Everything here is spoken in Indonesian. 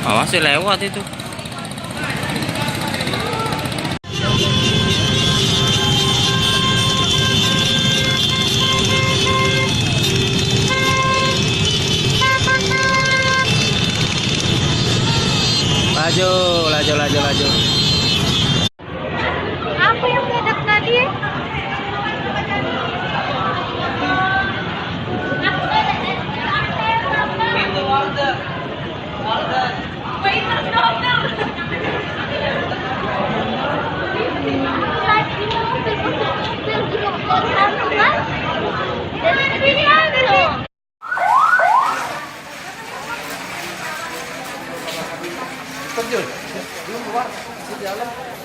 Awas sih lewat itu. Laju, laju, laju, laju. Apa yang meledak tadi? Terjun, belum keluar di dalam.